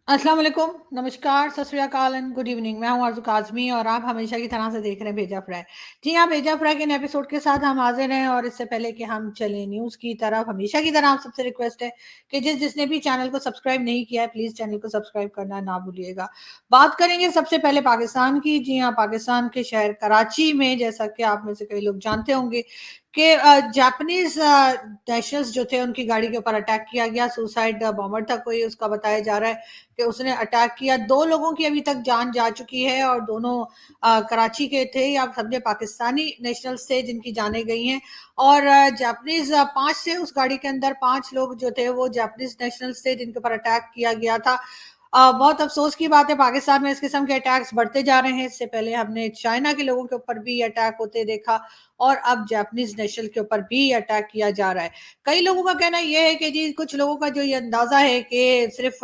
अस्सलाम वालेकुम, नमस्कार, सत श्री अकाल एंड गुड इवनिंग। मैं हूं आरज़ू काज़मी और आप हमेशा की तरह से देख रहे हैं भेजा फ्राई। जी हाँ, भेजा फ्राई के नए एपिसोड के साथ हम हाज़िर हैं और इससे पहले कि हम चलें न्यूज़ की तरफ, हमेशा की तरह आप सबसे रिक्वेस्ट है कि जिसने भी चैनल को सब्सक्राइब नहीं किया है, प्लीज़ चैनल को सब्सक्राइब करना ना भूलिएगा। बात करेंगे सबसे पहले पाकिस्तान की। जी हाँ, पाकिस्तान के शहर कराची में जैसा कि आप में से कई लोग जानते होंगे कि जापानीज़ नेशनल्स जो थे उनकी गाड़ी के ऊपर अटैक किया गया। सुसाइड बॉम्बर था कोई, उसका बताया जा रहा है कि उसने अटैक किया। 2 लोगों की अभी तक जान जा चुकी है और दोनों कराची के थे या आप समझे पाकिस्तानी नेशनल्स थे जिनकी जानें गई हैं। और जापानीज़ 5 थे उस गाड़ी के अंदर, 5 लोग जो थे वो जापानीज़ नेशनल्स थे जिनके ऊपर अटैक किया गया था। बहुत अफ़सोस की बात है, पाकिस्तान में इस किस्म के अटैक्स बढ़ते जा रहे हैं। इससे पहले हमने चाइना के लोगों के ऊपर भी अटैक होते देखा और अब जापानीज़ नेशनल के ऊपर भी अटैक किया जा रहा है। कई लोगों का कहना ये है कि जी कुछ लोगों का जो ये अंदाज़ा है कि सिर्फ़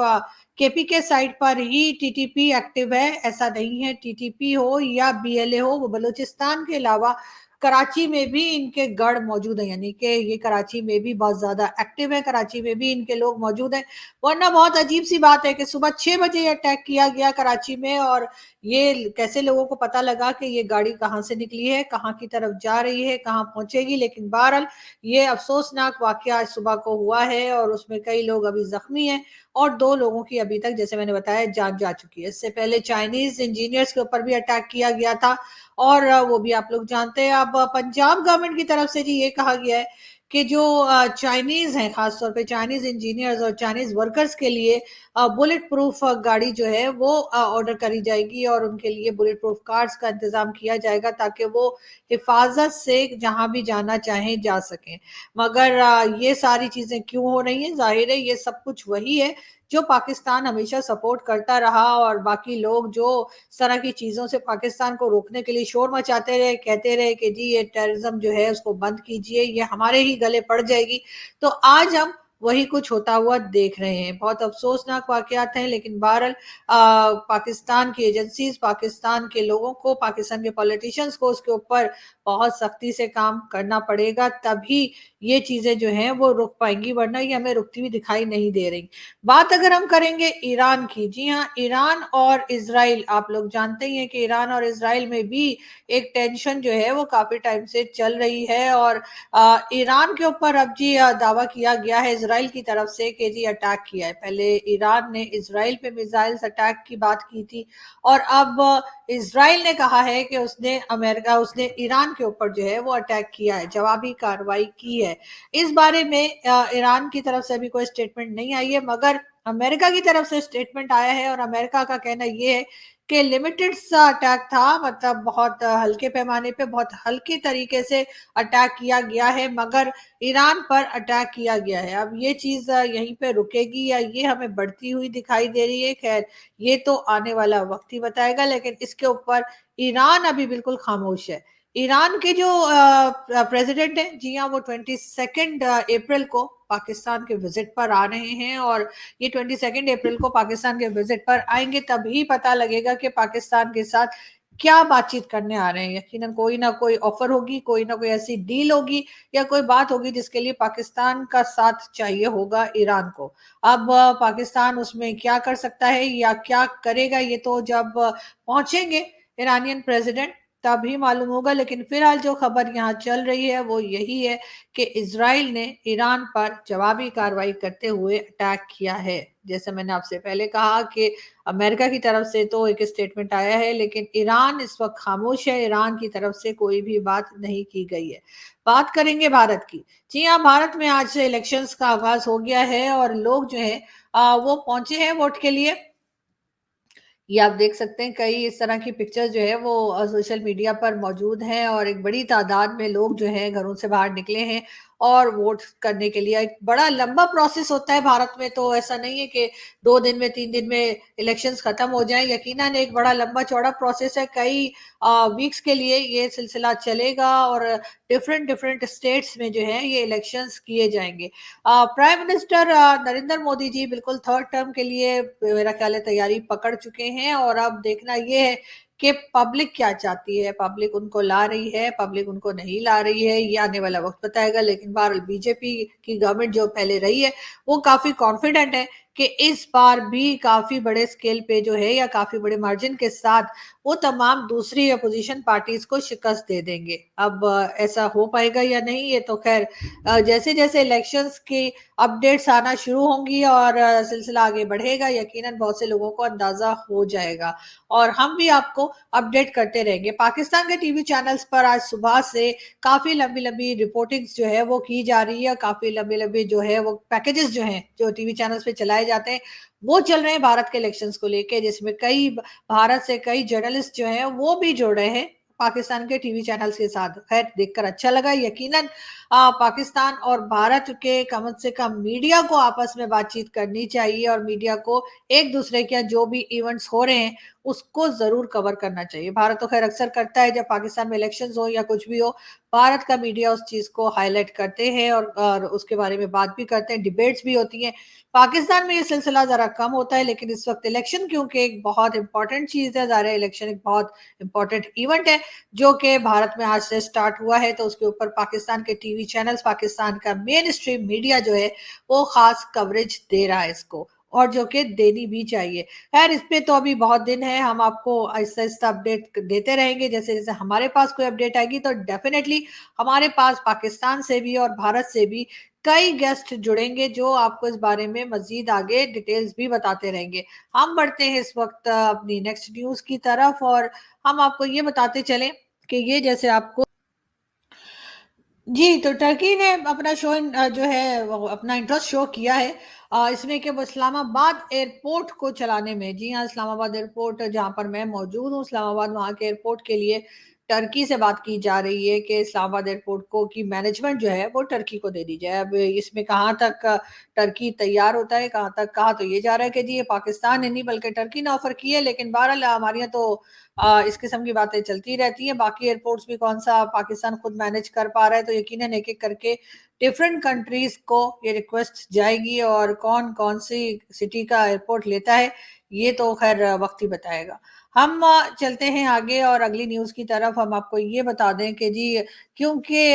केपी के साइड पर ही टीटीपी एक्टिव है, ऐसा नहीं है। टीटीपी हो या बीएलए हो, वो बलूचिस्तान के अलावा कराची में भी इनके गढ़ मौजूद हैं, यानी कि ये कराची में भी बहुत ज़्यादा एक्टिव है, कराची में भी इनके लोग मौजूद हैं। वरना बहुत अजीब सी बात है कि सुबह 6 बजे ये अटैक किया गया कराची में और ये कैसे लोगों को पता लगा कि ये गाड़ी कहाँ से निकली है, कहाँ की तरफ जा रही है, कहाँ पहुंचेगी। लेकिन बहरहाल ये अफसोसनाक वाकया आज सुबह को हुआ है और उसमें कई लोग अभी जख्मी हैं और 2 लोगों की अभी तक जैसे मैंने बताया जान जा चुकी है। इससे पहले चाइनीज इंजीनियर्स के ऊपर भी अटैक किया गया था और वो भी आप लोग जानते हैं। अब पंजाब गवर्नमेंट की तरफ से जी ये कहा गया है कि जो चाइनीज़ हैं, ख़ास तौर पे चाइनीज़ इंजीनियर्स और चाइनीज़ वर्कर्स के लिए बुलेट प्रूफ गाड़ी जो है वो ऑर्डर करी जाएगी और उनके लिए बुलेट प्रूफ कार्स का इंतज़ाम किया जाएगा ताकि वो हिफ़ाज़त से जहाँ भी जाना चाहें जा सकें। मगर ये सारी चीज़ें क्यों हो रही हैं? ज़ाहिर है ये सब कुछ वही है जो पाकिस्तान हमेशा सपोर्ट करता रहा और बाकी लोग जो इस तरह की चीज़ों से पाकिस्तान को रोकने के लिए शोर मचाते रहे, कहते रहे कि जी ये टेररिज्म जो है उसको बंद कीजिए, ये हमारे ही गले पड़ जाएगी। तो आज हम वही कुछ होता हुआ देख रहे हैं। बहुत अफ़सोसनाक वाक़यात हैं, लेकिन बहरहाल पाकिस्तान की एजेंसीज़, पाकिस्तान के लोगों को, पाकिस्तान के पॉलिटिशियंस को उसके ऊपर बहुत सख्ती से काम करना पड़ेगा, तभी ये चीज़ें जो हैं वो रुक पाएँगी, वरना ये हमें रुकती हुई दिखाई नहीं दे रही। बात अगर हम करेंगे ईरान की, जी हाँ, ईरान और इज़राइल, आप लोग जानते ही हैं कि ईरान और इज़राइल में भी एक टेंशन जो है वो काफ़ी टाइम से चल रही है और ईरान के ऊपर अब जी दावा किया गया है इज़राइल की तरफ से कि जी अटैक किया है। पहले ईरान ने इज़राइल पे मिसाइल्स अटैक की बात की थी और अब इज़राइल ने कहा है कि उसने ईरान के ऊपर जो है वो अटैक किया है, जवाबी कार्रवाई की है। इस बारे में ईरान की तरफ से अभी कोई स्टेटमेंट नहीं आई है, मगर अमेरिका की तरफ से स्टेटमेंट आया है और अमेरिका का कहना ये है कि लिमिटेड सा अटैक था, मतलब बहुत हल्के पैमाने पे, बहुत हल्के तरीके से अटैक किया गया है, मगर ईरान पर अटैक किया गया है। अब ये चीज़ यहीं पे रुकेगी या ये हमें बढ़ती हुई दिखाई दे रही है, खैर ये तो आने वाला वक्त ही बताएगा। लेकिन इसके ऊपर ईरान अभी बिल्कुल खामोश है। ईरान के जो प्रेसिडेंट हैं, जी हाँ, वो 22 अप्रैल को पाकिस्तान के विजिट पर आ रहे हैं और ये 22 अप्रैल को पाकिस्तान के विजिट पर आएंगे, तभी पता लगेगा कि पाकिस्तान के साथ क्या बातचीत करने आ रहे हैं। यकीनन कोई ना कोई ऑफर होगी, कोई ना कोई ऐसी डील होगी या कोई बात होगी जिसके लिए पाकिस्तान का साथ चाहिए होगा ईरान को। अब पाकिस्तान उसमें क्या कर सकता है या क्या करेगा, ये तो जब पहुंचेंगे ईरानियन प्रेसिडेंट तभी मालूम होगा। लेकिन फिलहाल जो खबर यहाँ चल रही है वो यही है कि इजराइल ने ईरान पर जवाबी कार्रवाई करते हुए अटैक किया है। जैसे मैंने आपसे पहले कहा कि अमेरिका की तरफ से तो एक स्टेटमेंट आया है, लेकिन ईरान इस वक्त खामोश है, ईरान की तरफ से कोई भी बात नहीं की गई है। बात करेंगे भारत की। जी हाँ, भारत में आज से इलेक्शंस का आगाज हो गया है और लोग जो है वो पहुंचे हैं वोट के लिए। ये आप देख सकते हैं, कई इस तरह की पिक्चर्स जो है वो सोशल मीडिया पर मौजूद हैं और एक बड़ी तादाद में लोग जो हैं घरों से बाहर निकले हैं और वोट करने के लिए। एक बड़ा लंबा प्रोसेस होता है भारत में, तो ऐसा नहीं है कि 2 दिन में 3 दिन में इलेक्शंस खत्म हो जाएं। यकीनन एक बड़ा लंबा चौड़ा प्रोसेस है, कई वीक्स के लिए ये सिलसिला चलेगा और डिफरेंट डिफरेंट स्टेट्स में जो है ये इलेक्शंस किए जाएंगे। प्राइम मिनिस्टर नरेंद्र मोदी जी बिल्कुल थर्ड टर्म के लिए मेरा ख्याल है तैयारी पकड़ चुके हैं और अब देखना ये है कि पब्लिक क्या चाहती है। पब्लिक उनको ला रही है, पब्लिक उनको नहीं ला रही है, ये आने वाला वक्त बताएगा। लेकिन बहरहाल बीजेपी की गवर्नमेंट जो पहले रही है वो काफी कॉन्फिडेंट है کہ इस बार भी काफ़ी बड़े स्केल पे जो है या काफ़ी बड़े मार्जिन के साथ वो तमाम दूसरी अपोज़िशन पार्टीज़ को शिकस्त दे देंगे। अब ऐसा हो पाएगा या नहीं ये तो ख़ैर जैसे-जैसे इलेक्शंस की अपडेट्स आना शुरू होंगी और सिलसिला आगे बढ़ेगा, यकीनन बहुत से लोगों को अंदाज़ा हो जाएगा और हम भी आपको अपडेट करते रहेंगे। पाकिस्तान के टीवी चैनल्स पर आज सुबह से काफ़ी लंबी-लंबी रिपोर्टिंग्स जो है वो की जा रही है, काफ़ी लंबे-लंबे जो है वो पैकेजेस जो हैं, जो टीवी चैनल्स पे चलाए जाते हैं, वो चल रहे हैं भारत के इलेक्शंस को लेके, जिसमें कई भारत से कई जर्नलिस्ट जो हैं वो भी जुड़ रहे हैं पाकिस्तान के टीवी चैनल्स के साथ। खैर देखकर अच्छा लगा, यकीनन पाकिस्तान और भारत के कम से कम मीडिया को आपस में बातचीत करनी चाहिए और मीडिया को एक दूसरे के यहाँ जो भी इवेंट्स हो रहे हैं उसको ज़रूर कवर करना चाहिए। भारत तो ख़ैर अक्सर करता है जब पाकिस्तान में इलेक्शंस हो या कुछ भी हो, भारत का मीडिया उस चीज़ को हाइलाइट करते हैं और उसके बारे में बात भी करते हैं, डिबेट्स भी होती हैं। पाकिस्तान में ये सिलसिला ज़रा कम होता है, लेकिन इस वक़्त इलेक्शन क्योंकि एक बहुत इम्पोर्टेंट चीज़ है, ज़ाहिर है इलेक्शन एक बहुत इम्पोर्टेंट इवेंट है, जो कि भारत में आज से स्टार्ट हुआ है, तो उसके ऊपर पाकिस्तान के टीवी चैनल्स, पाकिस्तान का मेन स्ट्रीम मीडिया जो है, वो ख़ास कवरेज दे रहा है इसको और जो कि देनी भी चाहिए। खैर इस पे तो अभी बहुत दिन है, हम आपको आहिस्ता-आहिस्ता अपडेट देते रहेंगे, जैसे-जैसे हमारे पास कोई अपडेट आएगी तो डेफ़िनेटली हमारे पास पाकिस्तान से भी और भारत से भी कई गेस्ट जुड़ेंगे जो आपको इस बारे में मज़ीद आगे डिटेल्स भी बताते रहेंगे। हम बढ़ते हैं इस वक़्त अपनी नेक्स्ट न्यूज़ की तरफ और हम आपको ये बताते चलें कि ये जैसे आपको जी, तो टर्की ने अपना जो है वो अपना इंटरेस्ट शो किया है इसमें कि वो इस्लामाबाद एयरपोर्ट को चलाने में जी हाँ, इस्लामाबाद एयरपोर्ट जहाँ पर मैं मौजूद हूँ, इस्लामाबाद वहाँ के एयरपोर्ट के लिए टर्की से बात की जा रही है कि इस्लामाबाद एयरपोर्ट को की मैनेजमेंट जो है वो टर्की को दे दी जाए। अब इसमें कहाँ तक टर्की तैयार होता है, कहाँ तक कहा तो ये जा रहा है कि जी ये पाकिस्तान ने नहीं बल्कि टर्की ने ऑफ़र की है, लेकिन बहरहाल हमारे यहाँ तो इस किस्म की बातें चलती रहती हैं। बाकी एयरपोर्ट्स भी कौन-सा पाकिस्तान खुद मैनेज कर पा रहा है, तो यकीनन एक-एक करके डिफरेंट कंट्रीज़ को ये रिक्वेस्ट जाएगी और कौन-कौन सी सिटी का एयरपोर्ट लेता है, ये तो ख़ैर वक़्त ही बताएगा। हम चलते हैं आगे और अगली न्यूज़ की तरफ हम आपको ये बता दें कि जी क्योंकि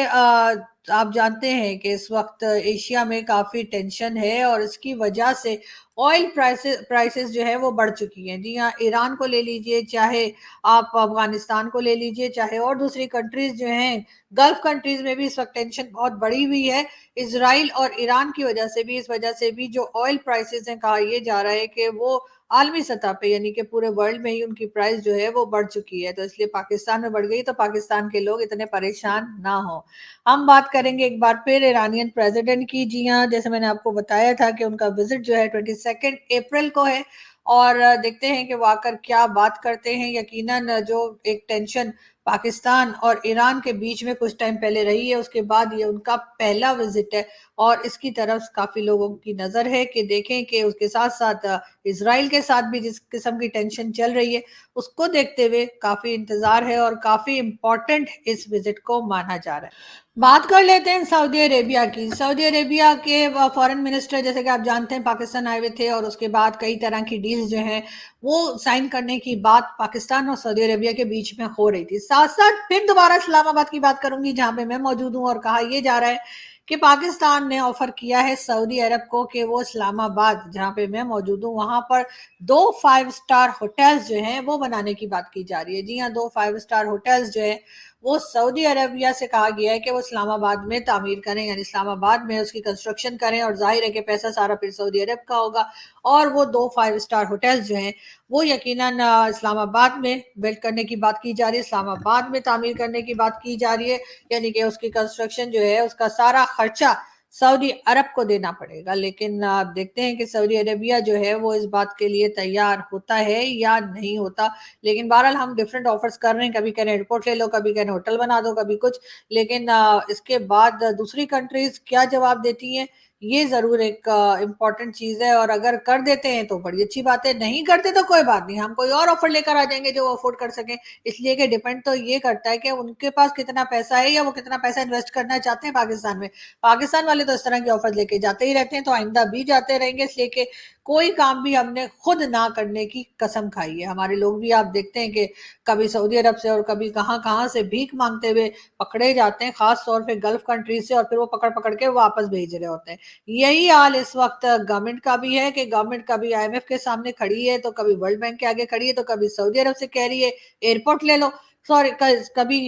आप जानते हैं कि इस वक़्त एशिया में काफ़ी टेंशन है और इसकी वजह से ऑयल प्राइसेज़ जो है वो बढ़ चुकी हैं। जी हाँ, ईरान को ले लीजिए, चाहे आप अफ़गानिस्तान को ले लीजिए, चाहे और दूसरी कंट्रीज़ जो हैं, गल्फ़ कंट्रीज़ में भी इस वक़्त टेंशन बहुत बढ़ी हुई है। इज़राइल और ईरान की वजह से भी इस वजह से भी जो ऑयल प्राइसेज़ हैं, कहा ये जा रहा है कि वो आलमी सतह पे यानी कि पूरे वर्ल्ड में ही उनकी प्राइस जो है वो बढ़ चुकी है। तो इसलिए पाकिस्तान में बढ़ गई तो पाकिस्तान के लोग इतने परेशान ना हों। हम बात करेंगे एक बार फिर ईरानियन प्रेसिडेंट की। जी हाँ, जैसे मैंने आपको बताया था कि उनका विज़िट जो है 22 अप्रैल को है और देखते हैं कि वो आकर क्या बात करते हैं। यकीनन जो एक टेंशन पाकिस्तान और ईरान के बीच में कुछ टाइम पहले रही है, उसके बाद ये उनका पहला विज़िट है और इसकी तरफ काफ़ी लोगों की नज़र है कि देखें कि उसके साथ-साथ इज़राइल के साथ भी जिस किस्म की टेंशन चल रही है, उसको देखते हुए काफ़ी इंतज़ार है और काफ़ी इम्पोर्टेंट इस विज़िट को माना जा रहा है। बात कर लेते हैं सऊदी अरेबिया की। सऊदी अरेबिया के फ़ॉरेन मिनिस्टर जैसे कि आप जानते हैं पाकिस्तान आए हुए थे और उसके बाद कई तरह की डील्स जो हैं वो साइन करने की बात पाकिस्तान और सऊदी अरेबिया के बीच में हो रही थी। साथ-साथ फिर दोबारा इस्लामाबाद की बात करूँगी जहाँ पे मैं मौजूद हूँ और कहा ये जा रहा है कि पाकिस्तान ने ऑफ़र किया है सऊदी अरब को कि वो इस्लामाबाद जहाँ पे मैं मौजूद हूँ वहाँ पर 2 5 स्टार होटल्स जो हैं वो बनाने की बात की जा रही है। जी हाँ, 2 5 स्टार होटल्स जो हैं वो सऊदी अरेबिया से कहा गया है कि वो इस्लामाबाद में तामीर करें यानी इस्लामाबाद में उसकी कंस्ट्रक्शन करें और ज़ाहिर है कि पैसा सारा फिर सऊदी अरब का होगा और वो 2 5 स्टार होटल्स जो हैं वो यकीनन इस्लामाबाद में बिल्ड करने की बात की जा रही है, इस्लामाबाद में तामीर करने की बात की जा रही है, यानी कि उसकी कंस्ट्रक्शन जो है उसका सारा खर्चा सऊदी अरब को देना पड़ेगा। लेकिन आप देखते हैं कि सऊदी अरेबिया जो है वो इस बात के लिए तैयार होता है या नहीं होता। लेकिन बहरहाल हम डिफरेंट ऑफर्स कर रहे हैं, कभी कह रहे हैं एयरपोर्ट ले लो, कभी कह रहे हैं होटल बना दो, कभी कुछ। लेकिन इसके बाद दूसरी कंट्रीज़ क्या जवाब देती हैं, ये ज़रूर एक इम्पोर्टेंट चीज़ है और अगर कर देते हैं तो बड़ी अच्छी बात है, नहीं करते तो कोई बात नहीं, हम कोई और ऑफर लेकर आ जाएँगे जो वो अफ़ोर्ड कर सकें। इसलिए कि डिपेंड तो ये करता है कि उनके पास कितना पैसा है या वो कितना पैसा इन्वेस्ट करना चाहते हैं पाकिस्तान में। पाकिस्तान वाले तो इस तरह के ऑफर लेके जाते ही रहते हैं, तो आइंदा भी जाते रहेंगे इसलिए कि कोई काम भी हमने खुद ना करने की कसम खाई है। हमारे लोग भी आप देखते हैं कि कभी सऊदी अरब से और कभी कहाँ-कहाँ से भीख माँगते हुए पकड़े जाते हैं, ख़ास तौर पे गल्फ़ कंट्री से और फिर वो पकड़-पकड़ के वापस भेज रहे होते हैं। यही हाल इस वक्त गवर्नमेंट का भी है कि गवर्नमेंट कभी आईएमएफ के सामने खड़ी है, तो कभी वर्ल्ड बैंक के आगे खड़ी है, तो कभी सऊदी अरब से कह रही है एयरपोर्ट ले लो, सॉरी कभी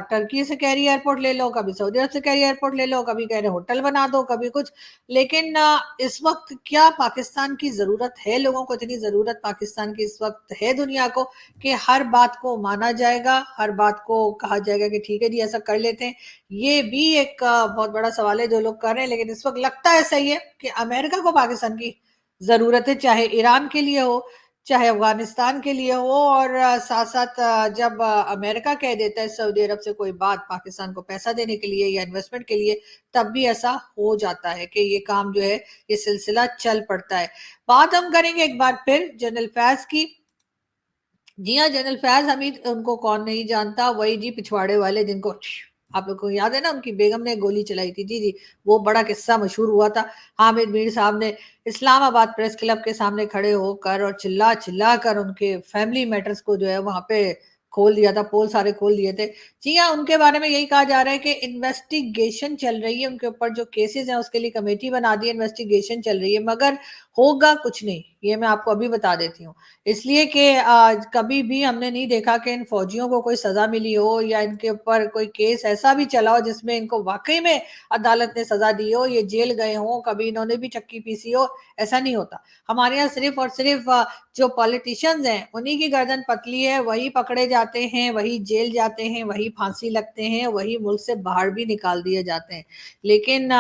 टर्की से कह रही है एयरपोर्ट ले लो, कभी सऊदी अरब से कह रही है एयरपोर्ट ले लो, कभी कह रहे होटल बना दो, कभी कुछ। लेकिन इस वक्त क्या पाकिस्तान की जरूरत है, लोगों को इतनी जरूरत पाकिस्तान की इस वक्त है दुनिया को कि हर बात को माना जाएगा, हर बात को कहा जाएगा कि ठीक है जी ऐसा कर लेते हैं? ये भी एक बहुत बड़ा सवाल है जो लोग कर रहे हैं। लेकिन इस वक्त लगता है सही है कि अमेरिका को पाकिस्तान की जरूरत है, चाहे ईरान के लिए हो, चाहे अफगानिस्तान के लिए हो। और साथ साथ जब अमेरिका कह देता है सऊदी अरब से कोई बात पाकिस्तान को पैसा देने के लिए या इन्वेस्टमेंट के लिए, तब भी ऐसा हो जाता है कि ये काम जो है, ये सिलसिला चल पड़ता है। बात हम करेंगे एक बार फिर जनरल फैज की। जी हाँ, जनरल फैज हमीद, उनको कौन नहीं जानता, वही जी पिछवाड़े वाले जिनको आप लोग को याद है ना, उनकी बेगम ने गोली चलाई थी। जी जी, वो बड़ा किस्सा मशहूर हुआ था। हामिद मीर साहब ने इस्लामाबाद प्रेस क्लब के सामने खड़े होकर और चिल्ला चिल्ला कर उनके फैमिली मैटर्स को जो है वहां पे खोल दिया था, पोल सारे खोल दिए थे। जी हाँ, उनके बारे में यही कहा जा रहा है कि इन्वेस्टिगेशन चल रही है उनके ऊपर, जो केसेस हैं उसके लिए कमेटी बना दी है, इन्वेस्टिगेशन चल रही है, मगर होगा कुछ नहीं, ये मैं आपको अभी बता देती हूँ। इसलिए कि कभी भी हमने नहीं देखा कि इन फौजियों को कोई सजा मिली हो या इनके ऊपर कोई केस ऐसा भी चला हो जिसमें इनको वाकई में अदालत ने सजा दी हो, ये जेल गए हों, कभी इन्होंने भी चक्की पीसी हो। ऐसा नहीं होता हमारे यहाँ। सिर्फ और सिर्फ जो पॉलिटिशियंस हैं उन्हीं की गर्दन पतली है, वही पकड़े जाते हैं, वही जेल जाते हैं, वही फांसी लगते हैं, वही मुल्क से बाहर भी निकाल दिए जाते हैं। लेकिन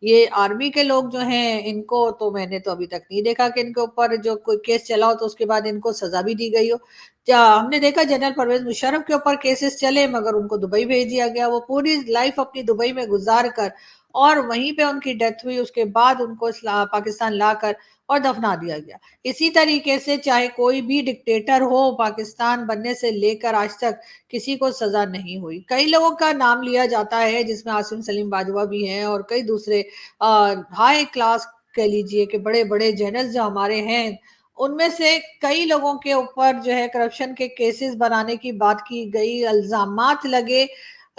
ये आर्मी के लोग जो हैं, इनको तो मैंने तो अभी तक नहीं देखा कि इनके ऊपर जो कोई केस चला हो तो उसके बाद इनको सजा भी दी गई हो। हमने देखा जनरल परवेज मुशर्रफ के ऊपर केसेस चले, मगर उनको दुबई भेज दिया गया। वो पूरी लाइफ अपनी दुबई में गुजार कर और वहीं पे उनकी डेथ हुई, उसके बाद उनको पाकिस्तान लाकर और दफना दिया गया। इसी तरीके से चाहे कोई भी डिक्टेटर हो, पाकिस्तान बनने से लेकर आज तक किसी को सजा नहीं हुई। कई लोगों का नाम लिया जाता है जिसमें आसिम सलीम बाजवा भी हैं और कई दूसरे हाई क्लास कह लीजिए कि बड़े बड़े जनरल जो हमारे हैं, उनमें से कई लोगों के ऊपर जो है करप्शन के केसेस बनाने की बात की गई, इल्जामात लगे,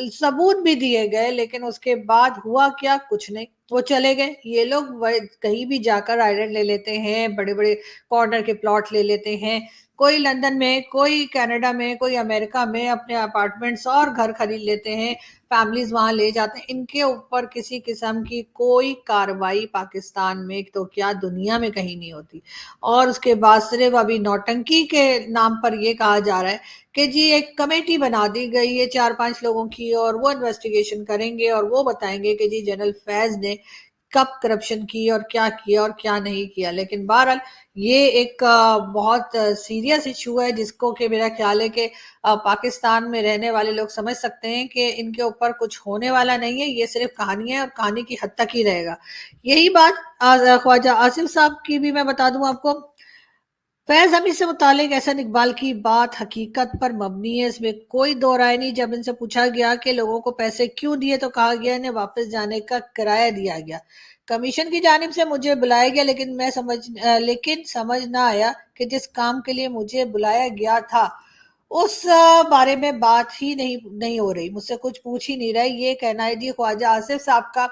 सबूत भी दिए गए, लेकिन उसके बाद हुआ क्या? कुछ नहीं, वो चले गए। ये लोग कहीं भी जाकर आइलैंड ले लेते हैं, बड़े बड़े कॉर्नर के प्लॉट ले लेते हैं, कोई लंदन में, कोई कनाडा में, कोई अमेरिका में अपने अपार्टमेंट्स और घर खरीद लेते हैं, फैमिलीज वहां ले जाते हैं। इनके ऊपर किसी किस्म की कोई कार्रवाई पाकिस्तान में तो क्या दुनिया में कहीं नहीं होती। और उसके बाद सिर्फ अभी नौटंकी के नाम पर यह कहा जा रहा है कि जी एक कमेटी बना दी गई है 4-5 लोगों की, और वो इन्वेस्टिगेशन करेंगे और वो बताएंगे कि जी जनरल फैज ने कब करप्शन की और क्या किया और क्या नहीं किया। लेकिन बहरहाल ये एक बहुत सीरियस इशू है जिसको कि मेरा ख्याल है कि पाकिस्तान में रहने वाले लोग समझ सकते हैं कि इनके ऊपर कुछ होने वाला नहीं है, ये सिर्फ कहानी है और कहानी की हद तक ही रहेगा। यही बात ख्वाजा आसिफ साहब की भी मैं बता दूं आपको। फैज हमीद से मुतालिक एहसन इकबाल की बात हकीकत पर मबनी है, इसमें कोई दो राय नहीं। जब इनसे पूछा गया कि लोगों को पैसे क्यों दिए तो कहा गया इन्हें वापस जाने का किराया दिया गया, कमीशन की जानिब से मुझे बुलाया गया, लेकिन समझ ना आया कि जिस काम के लिए मुझे बुलाया गया था उस बारे में बात ही नहीं हो रही, मुझसे कुछ पूछ ही नहीं रहे। ये कहना है जी ख्वाजा आसिफ साहब का।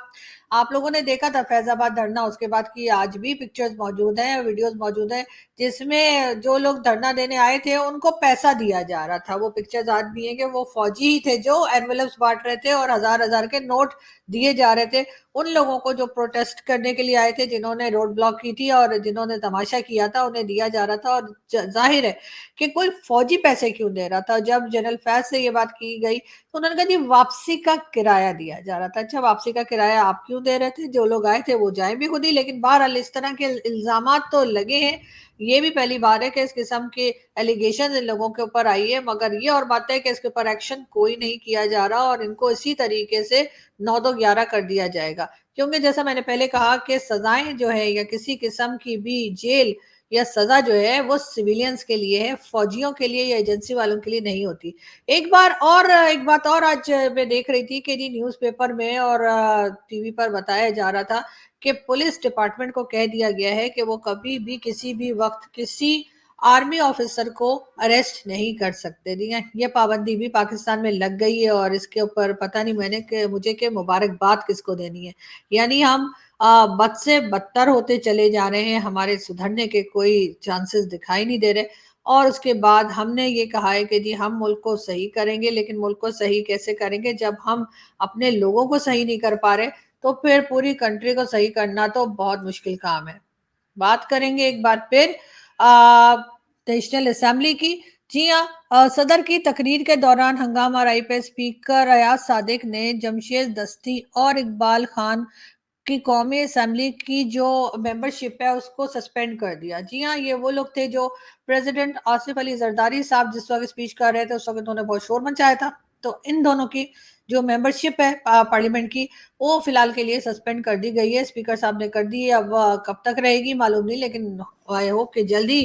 आप लोगों ने देखा था फैजाबाद धरना, उसके बाद की आज भी पिक्चर्स मौजूद हैं, वीडियोस मौजूद हैं, जिसमें जो लोग धरना देने आए थे उनको पैसा दिया जा रहा था। वो पिक्चर्स आज भी हैं कि वो फौजी ही थे जो एनवेलप्स बांट रहे थे और हजार हजार के नोट दिए जा रहे थे उन लोगों को जो प्रोटेस्ट करने के लिए आए थे, जिन्होंने रोड ब्लॉक की थी और जिन्होंने तमाशा किया था, उन्हें दिया जा रहा था। और जाहिर है कि कोई फौजी पैसे क्यों दे रहा था। जब जनरल फैज से ये बात की गई तो उन्होंने कहा जी वापसी का किराया दिया जा रहा था। अच्छा, वापसी का किराया आप क्यों दे रहे थे? जो लोग आए थे वो जाए भी खुद ही। लेकिन बहरहाल इस तरह के इल्जामात तो लगे हैं। ये भी पहली बार है कि इस किस्म के एलिगेशन इन लोगों के ऊपर आई है, मगर ये और बात है कि इसके ऊपर एक्शन कोई नहीं किया जा रहा और इनको इसी तरीके से 9-2-11 कर दिया जाएगा। क्योंकि जैसा मैंने पहले कहा कि सजाएं जो है या किसी किस्म की भी जेल या सजा जो है वो सिविलियंस के लिए है, फौजियों के लिए या एजेंसी वालों के लिए नहीं होती। एक बात और आज मैं देख रही थी कि जी न्यूज़पेपर में और टीवी पर बताया जा रहा था कि पुलिस डिपार्टमेंट को कह दिया गया है कि वो कभी भी किसी भी वक्त किसी आर्मी ऑफिसर को अरेस्ट नहीं कर सकते। ये पाबंदी भी पाकिस्तान में लग गई है और इसके ऊपर पता नहीं मुझे के मुबारकबाद किसको देनी है। यानी हम बद से बदतर होते चले जा रहे हैं, हमारे सुधरने के कोई चांसेस दिखाई नहीं दे रहे। और उसके बाद हमने ये कहा है कि जी हम मुल्क को सही करेंगे, लेकिन मुल्क को सही कैसे करेंगे जब हम अपने लोगों को सही नहीं कर पा रहे, तो फिर पूरी कंट्री को सही करना तो बहुत मुश्किल काम है। बात करेंगे एक बार फिर नेशनल असेंबली की। जी हाँ, सदर की तकरीर के दौरान हंगामा राई पे स्पीकर अयाज सादिक ने जमशेद दस्ती और इकबाल खान की कौमी असेंबली की जो मेंबरशिप है उसको सस्पेंड कर दिया। जी हाँ, ये वो लोग थे जो प्रेसिडेंट आसिफ अली जरदारी साहब जिस वक्त स्पीच कर रहे थे उस वक्त उन्होंने बहुत शोर मचाया था। तो इन दोनों की जो मेंबरशिप है पार्लियामेंट की, वो फिलहाल के लिए सस्पेंड कर दी गई है। स्पीकर साहब ने कर दी है। अब कब तक रहेगी मालूम नहीं, लेकिन आई होप कि जल्दी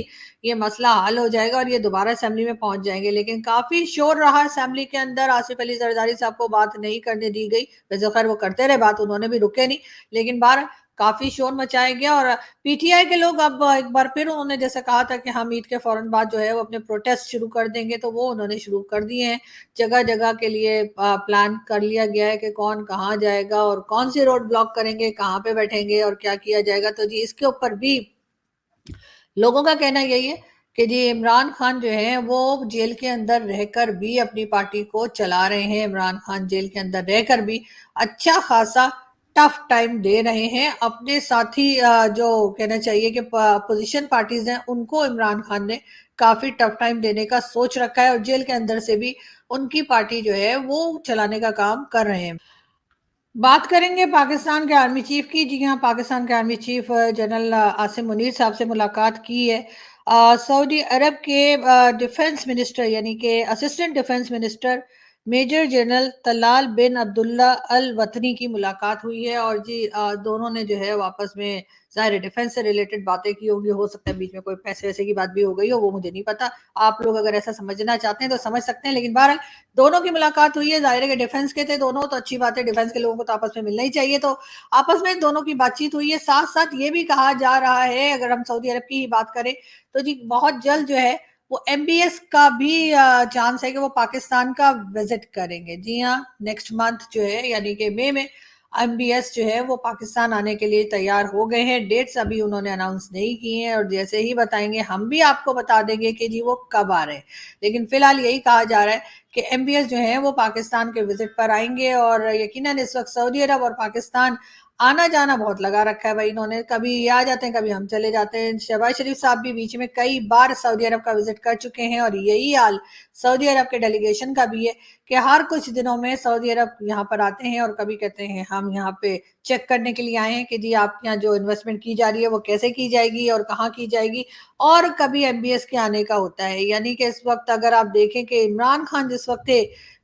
ये मसला हल हो जाएगा और ये दोबारा असेंबली में पहुंच जाएंगे। लेकिन काफी शोर रहा असेंबली के अंदर, आसिफ अली जरदारी साहब को बात नहीं करने दी गई। वैसे खैर वो करते रहे बात, उन्होंने भी रुके नहीं, लेकिन बार काफी शोर मचाया गया। और पीटीआई के लोग अब एक बार फिर उन्होंने जैसे कहा था कि हम ईद के फौरन बाद जो है वो अपने प्रोटेस्ट शुरू कर देंगे, तो वो उन्होंने शुरू कर दिए हैं। जगह जगह के लिए प्लान कर लिया गया है कि कौन कहाँ जाएगा और कौन सी रोड ब्लॉक करेंगे, कहाँ पे बैठेंगे और क्या किया जाएगा। तो जी इसके ऊपर भी लोगों का कहना यही है कि जी इमरान खान जो है वो जेल के अंदर रहकर भी अपनी पार्टी को चला रहे हैं। इमरान खान जेल के अंदर रहकर भी अच्छा खासा टफ टाइम दे रहे हैं अपने साथी जो कहना चाहिए कि पोजीशन पार्टीज हैं उनको इमरान खान ने काफी टफ टाइम देने का सोच रखा है और जेल के अंदर से भी उनकी पार्टी जो है वो चलाने का काम कर रहे हैं। बात करेंगे पाकिस्तान के आर्मी चीफ की। जी हाँ, पाकिस्तान के army chief general Asim Munir साहब से मुलाकात की है। सऊदी अरब के डिफेंस मिनिस्टर यानी कि assistant defence minister major general Talal bin Abdullah Al Watani की मुलाकात हुई है। और जी दोनों ने जो है आपस में ज़ाहिर डिफेंस से रिलेटेड बातें की होंगी। हो सकता है बीच में कोई पैसे वैसे की बात भी हो गई हो, वो मुझे नहीं पता। आप लोग अगर ऐसा समझना चाहते हैं तो समझ सकते हैं, लेकिन बहरहाल दोनों की मुलाकात हुई है। जाहिर है कि डिफेंस के थे दोनों, तो अच्छी बात है, डिफेंस के लोगों को तो आपस में मिलना ही चाहिए। तो आपस में दोनों की बातचीत हुई है। साथ साथ ये भी कहा जा रहा है, अगर हम सऊदी अरब की ही बात करें तो जी बहुत जल्द जो है वो एमबीएस का भी चांस है कि वो पाकिस्तान का विजिट करेंगे। जी हाँ, नेक्स्ट मंथ जो है यानी कि मई में एमबीएस जो है वो पाकिस्तान आने के लिए तैयार हो गए हैं। डेट्स अभी उन्होंने अनाउंस नहीं की हैं और जैसे ही बताएंगे हम भी आपको बता देंगे कि जी वो कब आ रहे हैं। लेकिन फिलहाल यही कहा जा रहा है कि एमबीएस जो है वो पाकिस्तान के विजिट पर आएंगे। और यकीनन इस वक्त सऊदी अरब और पाकिस्तान आना जाना बहुत लगा रखा है भाई। इन्होंने कभी ये आ जाते हैं, कभी हम चले जाते हैं। शहबाज शरीफ साहब भी बीच में कई बार सऊदी अरब का विजिट कर चुके हैं और यही हाल सऊदी अरब के डेलीगेशन का भी है कि हर कुछ दिनों में सऊदी अरब यहाँ पर आते हैं और कभी कहते हैं हम यहाँ पे चेक करने के लिए आए हैं कि जी आप यहाँ जो इन्वेस्टमेंट की जा रही है वो कैसे की जाएगी और कहाँ की जाएगी। और कभी एमबीएस के आने का होता है। यानी कि इस वक्त अगर आप देखें कि इमरान खान जिस वक्त थे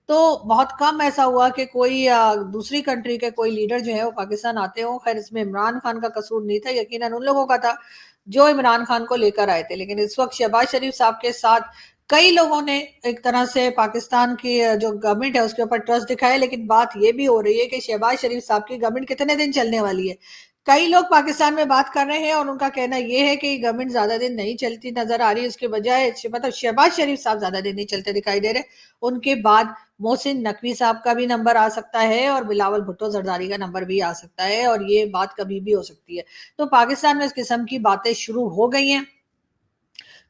तो बहुत कम ऐसा हुआ कि कोई दूसरी कंट्री के कोई लीडर जो है वो पाकिस्तान आते हो। खैर इसमें इमरान खान का कसूर नहीं था, यकीनन उन लोगों का था जो इमरान खान को लेकर आए थे। लेकिन इस वक्त शहबाज शरीफ साहब के साथ कई लोगों ने एक तरह से पाकिस्तान की जो गवर्नमेंट है उसके ऊपर ट्रस्ट दिखाया। लेकिन बात यह भी हो रही है कि शहबाज शरीफ साहब की गवर्नमेंट कितने दिन चलने वाली है। कई लोग पाकिस्तान में बात कर रहे हैं और उनका कहना यह है कि गवर्नमेंट ज्यादा दिन नहीं चलती नजर आ रही है। उसके बजाय मतलब शहबाज शरीफ साहब ज्यादा दिन नहीं चलते दिखाई दे रहे। उनके बाद मोहसिन नकवी साहब का भी नंबर आ सकता है और बिलावल भुट्टो जरदारी का नंबर भी आ सकता है और ये बात कभी भी हो सकती है। तो पाकिस्तान में इस किस्म की बातें शुरू हो गई हैं।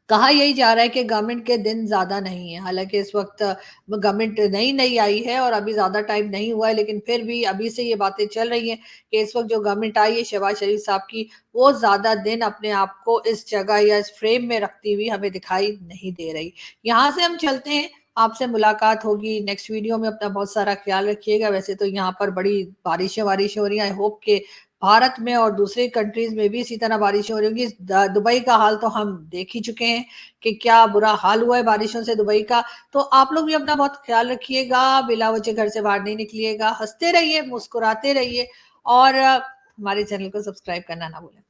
कहा यही जा रहा है कि गवर्नमेंट के दिन ज्यादा नहीं है। हालांकि इस वक्त गवर्नमेंट नई नई आई है और अभी ज्यादा टाइम नहीं हुआ है, लेकिन फिर भी अभी से ये बातें चल रही हैं कि इस वक्त जो गवर्नमेंट आई है शहबाज शरीफ साहब की, वो ज्यादा दिन अपने आप को इस जगह या इस फ्रेम में रखती हुई हमें दिखाई नहीं दे रही। यहाँ से हम चलते हैं, आपसे मुलाकात होगी नेक्स्ट वीडियो में। अपना बहुत सारा ख्याल रखिएगा। वैसे तो यहाँ पर बड़ी बारिशें वारिशें हो रही हैं। आई होप के भारत में और दूसरी कंट्रीज में भी इसी तरह बारिशें हो रही होंगी। दुबई का हाल तो हम देख ही चुके हैं कि क्या बुरा हाल हुआ है बारिशों से दुबई का। तो आप लोग भी अपना बहुत ख्याल रखिएगा, बिला वजह घर से बाहर नहीं निकलिएगा, हंसते रहिए, मुस्कुराते रहिए और हमारे चैनल को सब्सक्राइब करना ना भूलें।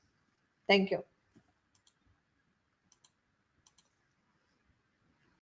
Thank you.